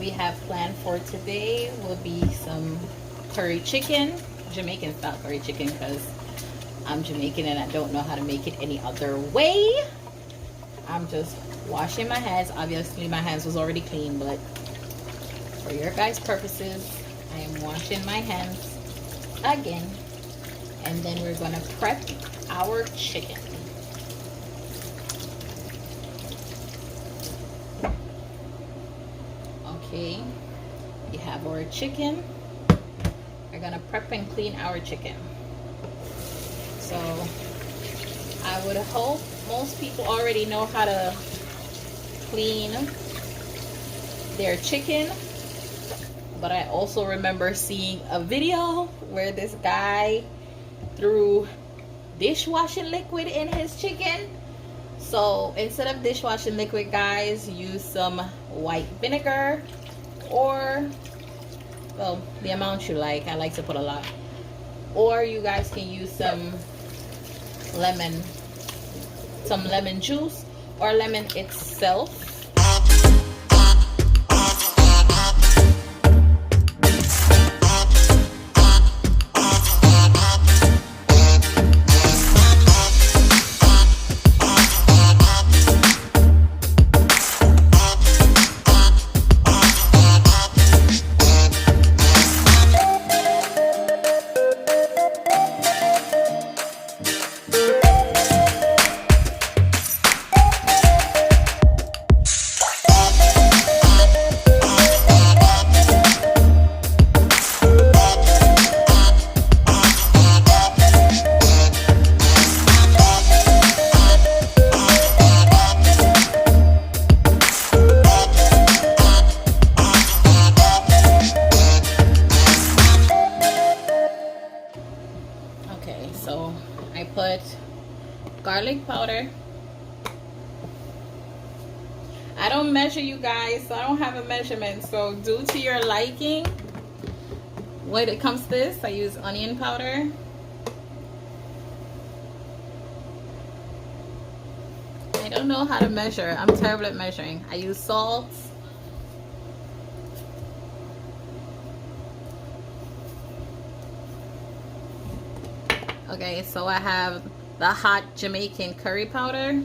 we have planned for today will be some curry chicken, Jamaican style curry chicken, because I'm Jamaican and I don't know how to make it any other way. I'm just washing my hands. Obviously my hands was already clean, but for your guys' purposes, I am washing my hands again. And then we're gonna prep our chicken. Okay, we have our chicken. We're gonna prep and clean our chicken. So I would hope most people already know how to clean their chicken, but I also remember seeing a video where this guy threw dishwashing liquid in his chicken. So instead of dishwashing liquid, guys, use some white vinegar, or, well, the amount you like. I like to put a lot. Or you guys can use some lemon juice or lemon itself. So I put garlic powder. I don't measure, you guys, so I don't have a measurement, so due to your liking. When it comes to this, I use onion powder. I don't know how to measure. I'm terrible at measuring. I use salt. Okay, so I have the hot Jamaican curry powder.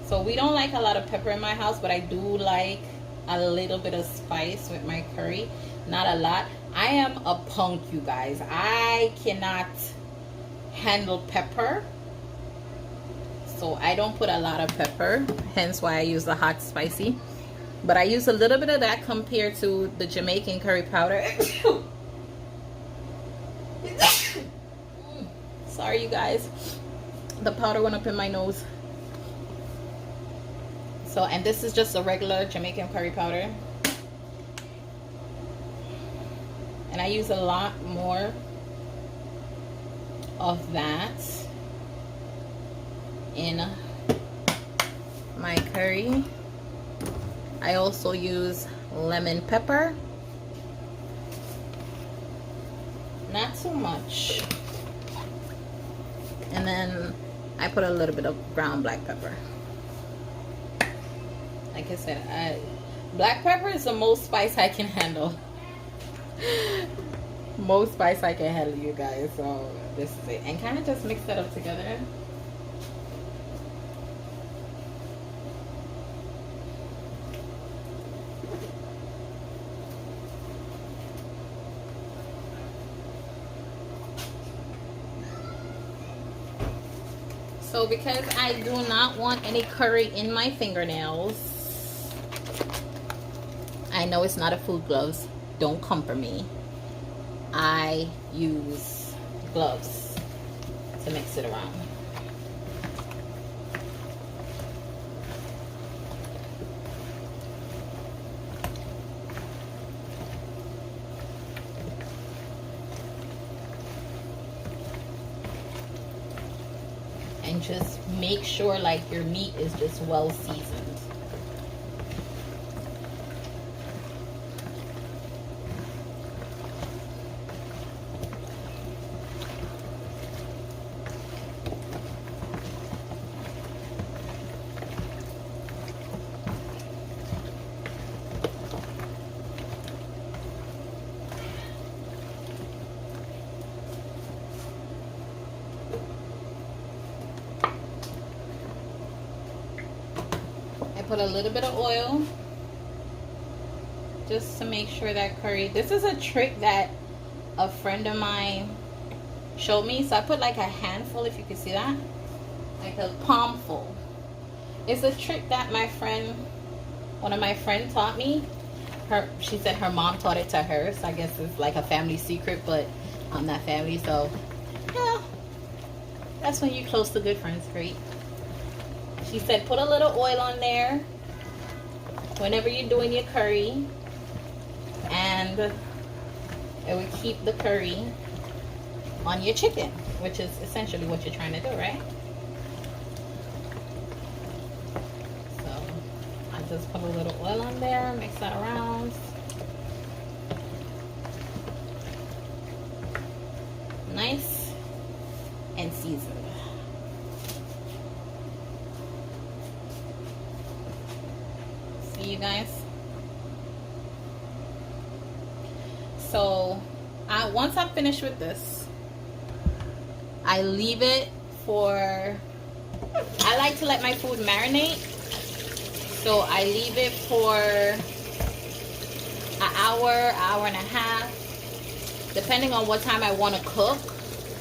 So we don't like a lot of pepper in my house, but I do like a little bit of spice with my curry. Not a lot. I am a punk, you guys. I cannot handle pepper. So I don't put a lot of pepper, hence why I use the hot spicy. But I use a little bit of that compared to the Jamaican curry powder. Sorry, you guys, the powder went up in my nose. So, and this is just a regular Jamaican curry powder, and I use a lot more of that in my curry. I also use lemon pepper, not too much. And then I put a little bit of ground black pepper. Like I said, black pepper is the most spice I can handle. Most spice I can handle, you guys. So this is it. And kind of just mix that up together. So because I do not want any curry in my fingernails, I know it's not a food gloves, don't come for me, I use gloves to mix it around. And just make sure like your meat is just well seasoned. put a little bit of oil just to make sure that curry. This is a trick that a friend of mine showed me. So I put like a handful, if you can see that, like a palmful. It's a trick that my friend, one of my friends taught me. She said her mom taught it to her, so I guess it's like a family secret, but I'm not family, so yeah, that's when you're close to good friends. Great. She said put a little oil on there whenever you're doing your curry, and it will keep the curry on your chicken, which is essentially what you're trying to do, right? So I just put a little oil on there, mix that around. Nice and seasoned. See you guys. So once I'm finished with this, I leave it for, I like to let my food marinate, so I leave it for an hour and a half, depending on what time I want to cook.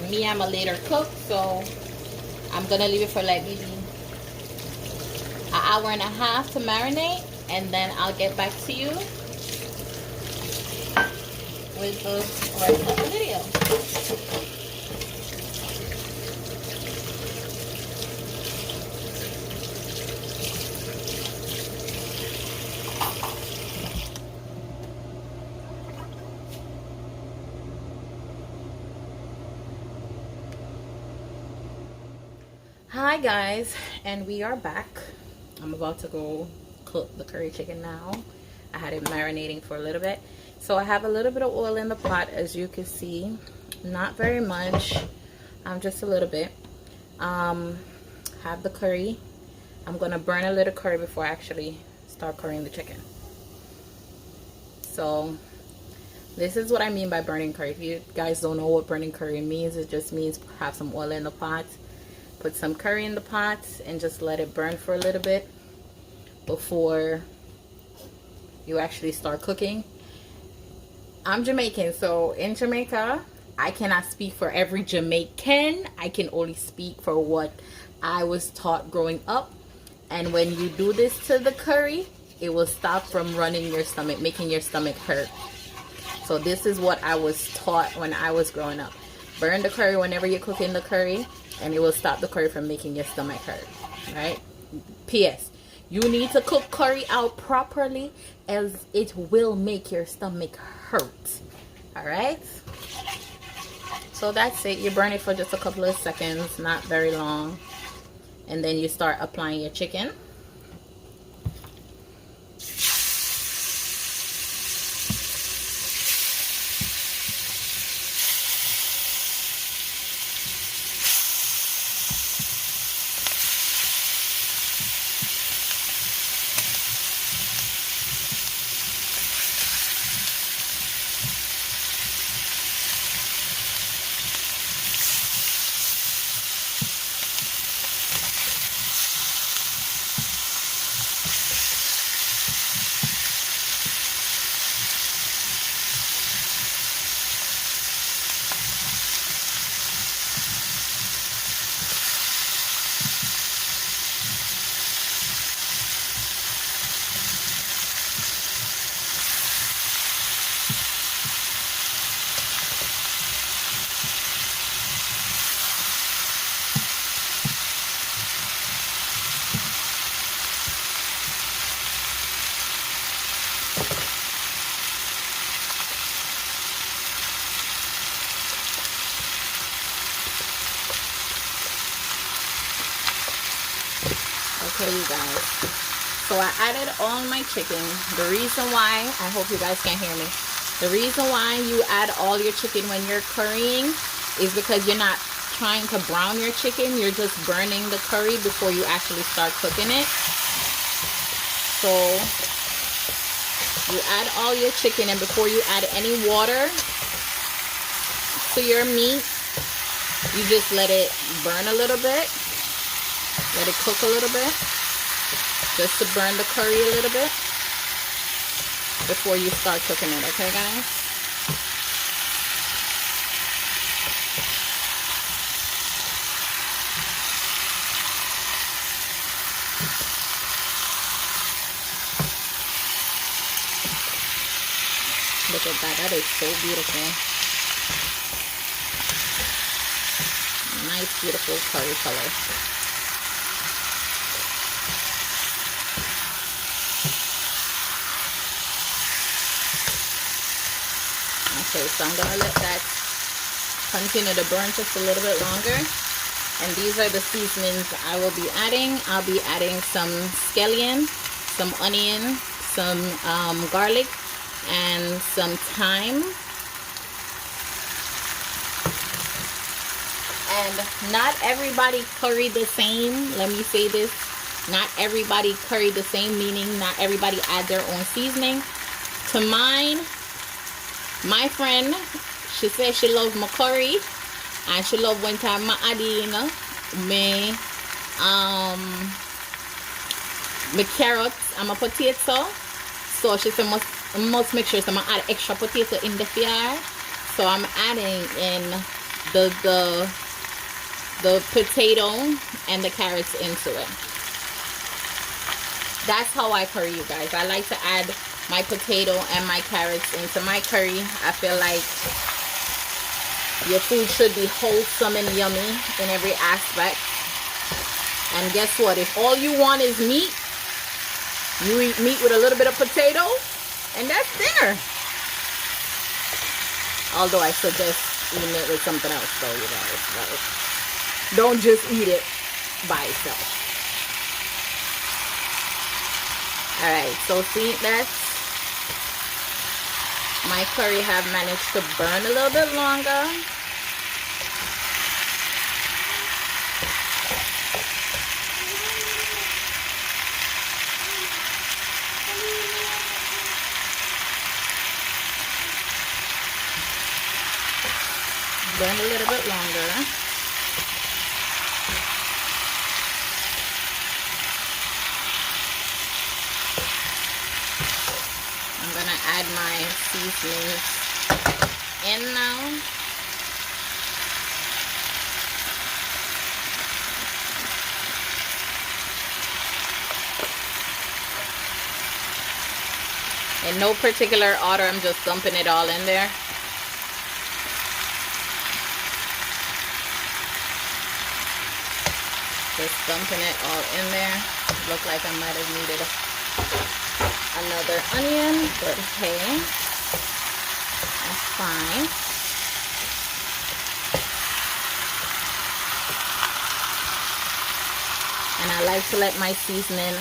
Me, I'm a later cook, so I'm gonna leave it for like maybe an hour and a half to marinate, and then I'll get back to you with the rest of the video. Hi guys, and we are back. I'm about to go cook the curry chicken now. I had it marinating for a little bit. So I have a little bit of oil in the pot, as you can see. Not very much, just a little bit. Have the curry. I'm gonna burn a little curry before I actually start currying the chicken. So this is what I mean by burning curry. If you guys don't know what burning curry means, it just means have some oil in the pot, put some curry in the pot, and just let it burn for a little bit before you actually start cooking. I'm Jamaican, so in Jamaica, I cannot speak for every Jamaican. I can only speak for what I was taught growing up. And when you do this to the curry, it will stop from running your stomach, making your stomach hurt. So this is what I was taught when I was growing up. Burn the curry whenever you're cooking the curry, and it will stop the curry from making your stomach hurt. Right? P.S. You need to cook curry out properly, as it will make your stomach hurt. Alright? So that's it. You burn it for just a couple of seconds, not very long. And then you start applying your chicken. Okay, you guys, so I added all my chicken. The reason why, I hope you guys can hear me, the reason why you add all your chicken when you're currying is because you're not trying to brown your chicken, you're just burning the curry before you actually start cooking it. So you add all your chicken, and before you add any water to your meat, you just let it burn a little bit. Let it cook a little bit. just to burn the curry a little bit before you start cooking it, okay guys? Look at that, that is so beautiful. Nice, beautiful curry color. Okay, so I'm gonna let that continue to burn just a little bit longer. And these are the seasonings I will be adding. I'll be adding some scallion, some onion, some garlic, and some thyme. And not everybody curry the same. Let me say this. Not everybody curry the same, meaning not everybody add their own seasoning. To mine, my friend, she says she loves my curry. And she loves when time I add in my carrots and my potato. So she said must make sure I add extra potato in the fire. So I'm adding in the potato and the carrots into it. That's how I curry, you guys. I like to add my potato and my carrots into my curry. I feel like your food should be wholesome and yummy in every aspect. And guess what? If all you want is meat, you eat meat with a little bit of potato, and that's dinner. Although I suggest eating it with something else, though, you guys. Right? Don't just eat it by itself. Alright, so see, that's my curry have managed to burn a little bit longer. Burn a little bit longer. I'm gonna add my seasonings in now. In no particular order, I'm just dumping it all in there. Just dumping it all in there. Look like I might have needed another onion, but hey, that's fine. And I like to let my seasoning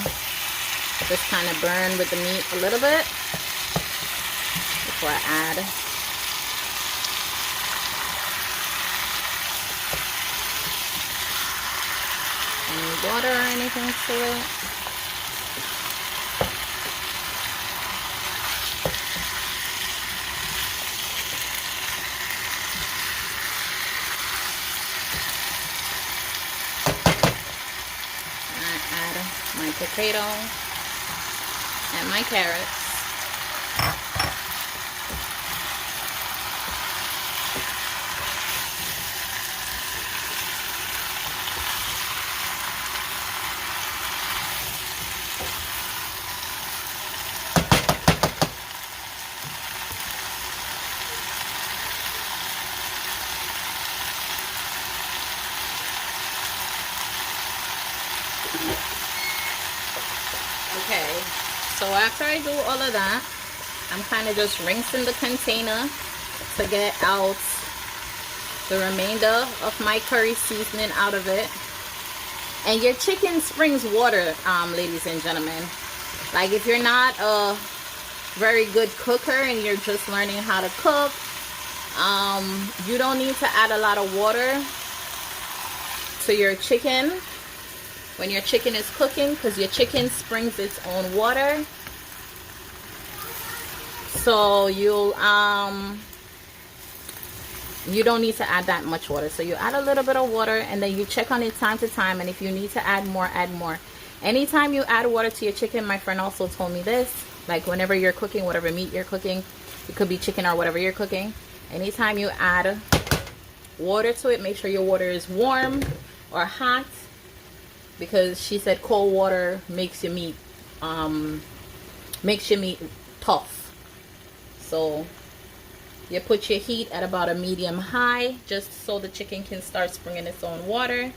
just kind of burn with the meat a little bit before I add any water or anything to it. My potato and my carrots. Okay, so after I do all of that, I'm kind of just rinsing the container to get out the remainder of my curry seasoning out of it. And your chicken springs water, ladies and gentlemen. Like, if you're not a very good cooker and you're just learning how to cook, you don't need to add a lot of water to your chicken when your chicken is cooking, because your chicken springs its own water. So you don't need to add that much water. So you add a little bit of water, and then you check on it time to time, and if you need to add more, add more. Anytime you add water to your chicken, my friend also told me this, like whenever you're cooking, whatever meat you're cooking, it could be chicken or whatever you're cooking, anytime you add water to it, make sure your water is warm or hot, because she said cold water makes your meat tough. So you put your heat at about a medium high, just so the chicken can start springing its own water,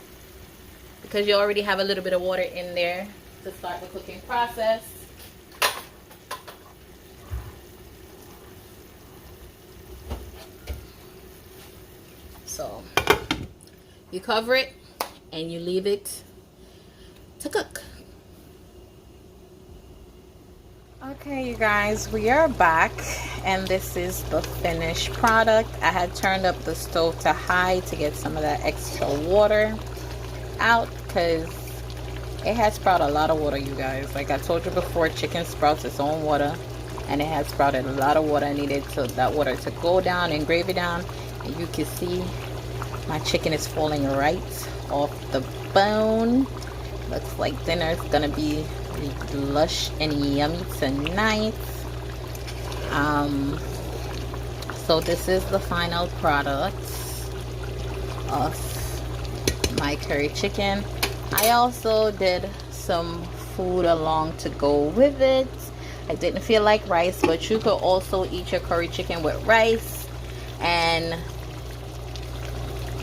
because you already have a little bit of water in there to start the cooking process. So you cover it and you leave it to cook. Okay, you guys, we are back, and this is the finished product. I had turned up the stove to high to get some of that extra water out, because it has sprouted a lot of water, you guys. Like I told you before, chicken sprouts its own water, and it has sprouted a lot of water. I needed that water to go down and gravy down, and you can see my chicken is falling right off the bone. Looks like dinner is gonna be lush and yummy tonight. So this is the final product of my curry chicken. I also did some food along to go with it. I didn't feel like rice, but you could also eat your curry chicken with rice and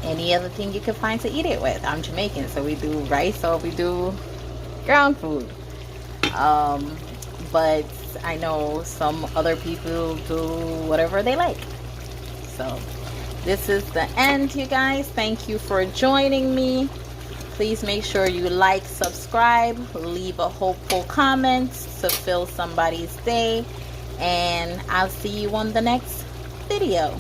any other thing you can find to eat it with. I'm Jamaican, so we do rice or we do ground food. But I know some other people do whatever they like. So this is the end, you guys. Thank you for joining me. Please make sure you like, subscribe, leave a hopeful comment to fill somebody's day, and I'll see you on the next video.